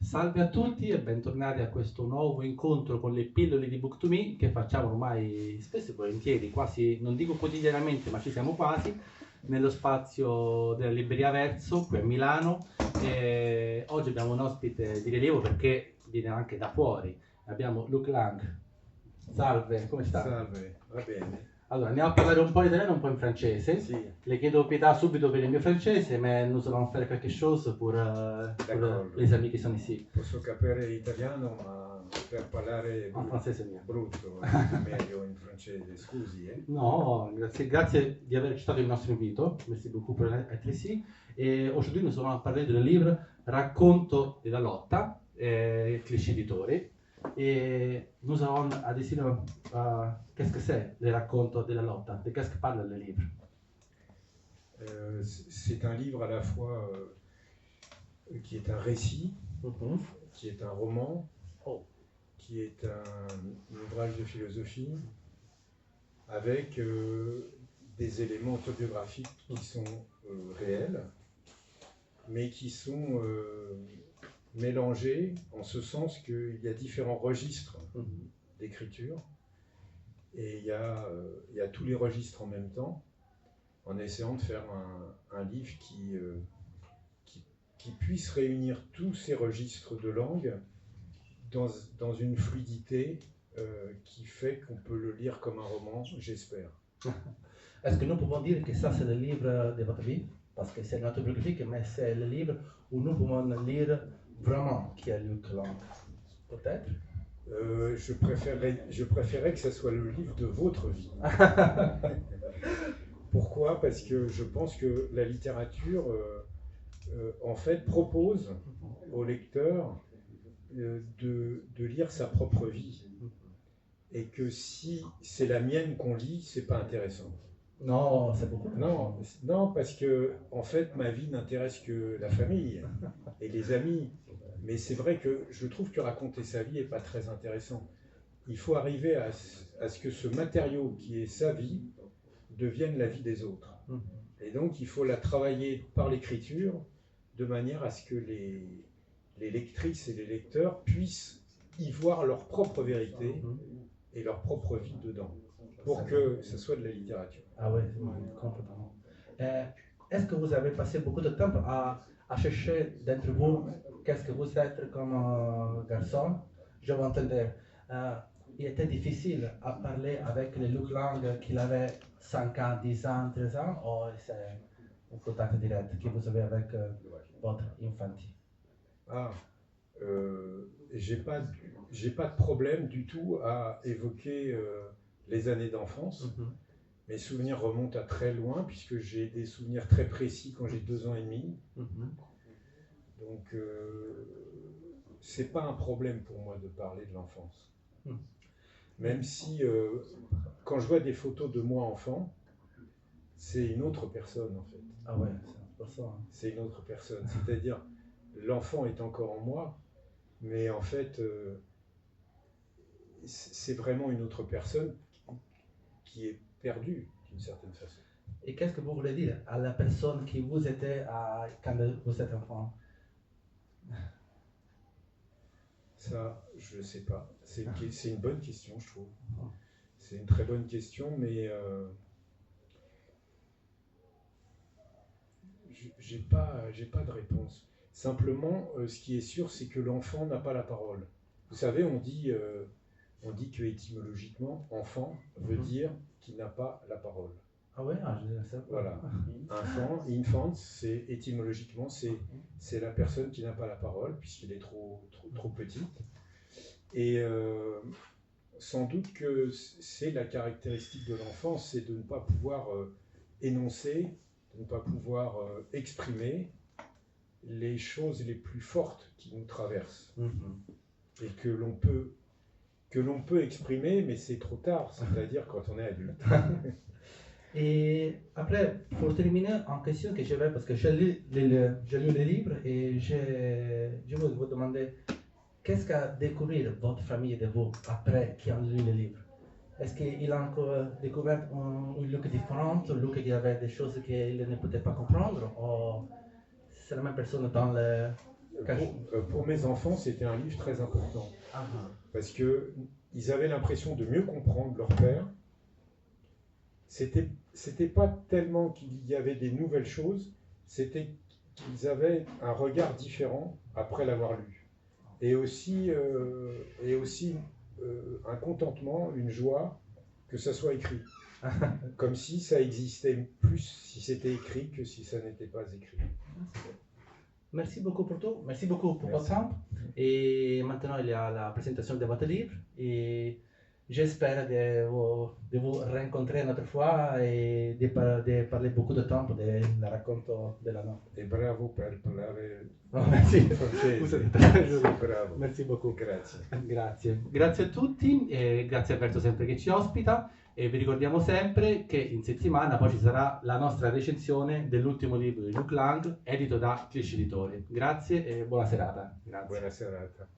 Salve a tutti e bentornati a questo nuovo incontro con le pillole di Book2Me che facciamo ormai spesso e volentieri, quasi, non dico quotidianamente, ma ci siamo quasi, nello spazio della Libreria Verso qui a Milano. E oggi abbiamo un ospite di rilievo perché viene anche da fuori. Abbiamo Luc Lang. Salve, come sta? Salve, va bene. Allora, andiamo a parlare un po' italiano e un po' in francese. Sì. Le chiedo pietà subito per il mio francese, mais nous allons faire quelque chose pour les amis qui sont ici. Posso capire l'italiano, ma per parlare In francese mio. brutto, è meglio in francese, scusi. No, grazie di aver accettato il nostro invito. Merci beaucoup pour être ici. Et aujourd'hui, nous allons parler du livre Racconto della lotta, Cliché Editore. Et nous allons à décider qu'est-ce que c'est le Racconto della lotta, de qu'est-ce que parle le livre. C'est un livre à la fois qui est un récit, qui est un roman, qui est un ouvrage de philosophie, avec des éléments autobiographiques qui sont réels, mais qui sont mélangés en ce sens qu'il y a différents registres d'écriture, et il y a tous les registres en même temps, en essayant de faire un livre qui puisse réunir tous ces registres de langue dans une fluidité qui fait qu'on peut le lire comme un roman, j'espère. Est-ce que nous pouvons dire que ça c'est le livre de votre vie? Parce que c'est une autobiographie, mais c'est le livre où nous pouvons lire vraiment qui a Luc Lang. Peut-être? Je préférerais que ce soit le livre de votre vie. Pourquoi? Parce que je pense que la littérature, en fait, propose au lecteur de lire sa propre vie. Et que si c'est la mienne qu'on lit, c'est pas intéressant. Non, c'est beaucoup. Non, parce que en fait, ma vie n'intéresse que la famille et les amis. Mais c'est vrai que je trouve que raconter sa vie n'est pas très intéressant. Il faut arriver à ce que ce matériau qui est sa vie devienne la vie des autres. Et donc, il faut la travailler par l'écriture de manière à ce que les lectrices et les lecteurs puissent y voir leur propre vérité et leur propre vie dedans, pour que ce soit de la littérature. Ah oui, complètement. Est-ce que vous avez passé beaucoup de temps à chercher d'entre vous qu'est-ce que vous êtes comme garçon? Je vous entendais. Il était difficile à parler avec le Luc Lang qu'il avait 5 ans, 10 ans, 13 ans, ou c'est un contact direct que vous avez avec votre infantile? J'ai pas de problème du tout à évoquer les années d'enfance. Mes souvenirs remontent à très loin, puisque j'ai des souvenirs très précis quand j'ai 2 ans et demi. Donc, c'est pas un problème pour moi de parler de l'enfance. Même si, quand je vois des photos de moi enfant, c'est une autre personne en fait. Ah ouais, c'est pour ça. C'est une autre personne. C'est-à-dire, l'enfant est encore en moi, mais en fait, c'est vraiment une autre personne qui est perdue d'une certaine façon. Et qu'est-ce que vous voulez dire à la personne qui vous était quand vous êtes enfant? Ça, je ne sais pas. C'est une bonne question, je trouve. C'est une très bonne question, mais j'ai pas de réponse. Simplement, ce qui est sûr, c'est que l'enfant n'a pas la parole. Vous savez, on dit que étymologiquement, enfant veut dire qu'il n'a pas la parole. Ah ouais, je sais pas. Voilà. Infant, c'est étymologiquement, c'est la personne qui n'a pas la parole, puisqu'il est trop petite. Et sans doute que c'est la caractéristique de l'enfant, c'est de ne pas pouvoir énoncer, de ne pas pouvoir exprimer les choses les plus fortes qui nous traversent. Et que l'on peut exprimer, mais c'est trop tard, c'est-à-dire quand on est adulte. Et après, pour terminer, en question que je vais, parce que j'ai lu le livre et je veux vous demander qu'est-ce qu'a découvert votre famille de vous après qu'ils ont lu le livre? Est-ce qu'il a encore découvert un look différent, un look qui avait des choses qu'il ne pouvait pas comprendre, ou c'est la même personne dans le... Pour mes enfants, c'était un livre très important. Ah, Parce qu'ils avaient l'impression de mieux comprendre leur père. C'était pas tellement qu'il y avait des nouvelles choses, c'était qu'ils avaient un regard différent après l'avoir lu. Et aussi un contentement, une joie que ça soit écrit. Comme si ça existait plus si c'était écrit que si ça n'était pas écrit. Merci beaucoup pour tout, merci beaucoup pour votre Merci. temps. Et maintenant, il y a la présentation de votre livre. Et j'espère de vous rencontrer une autre fois et de parler beaucoup de temps de la raconte de la notte. E bravo per parlare Oh, merci. francese. Bravo. Merci beaucoup. Grazie. Grazie. Grazie a tutti e grazie a Alberto sempre che ci ospita e vi ricordiamo sempre che in settimana poi ci sarà la nostra recensione dell'ultimo libro di Luc Lang edito da Clisci Editore. Grazie e buona serata. Grazie. Buona serata.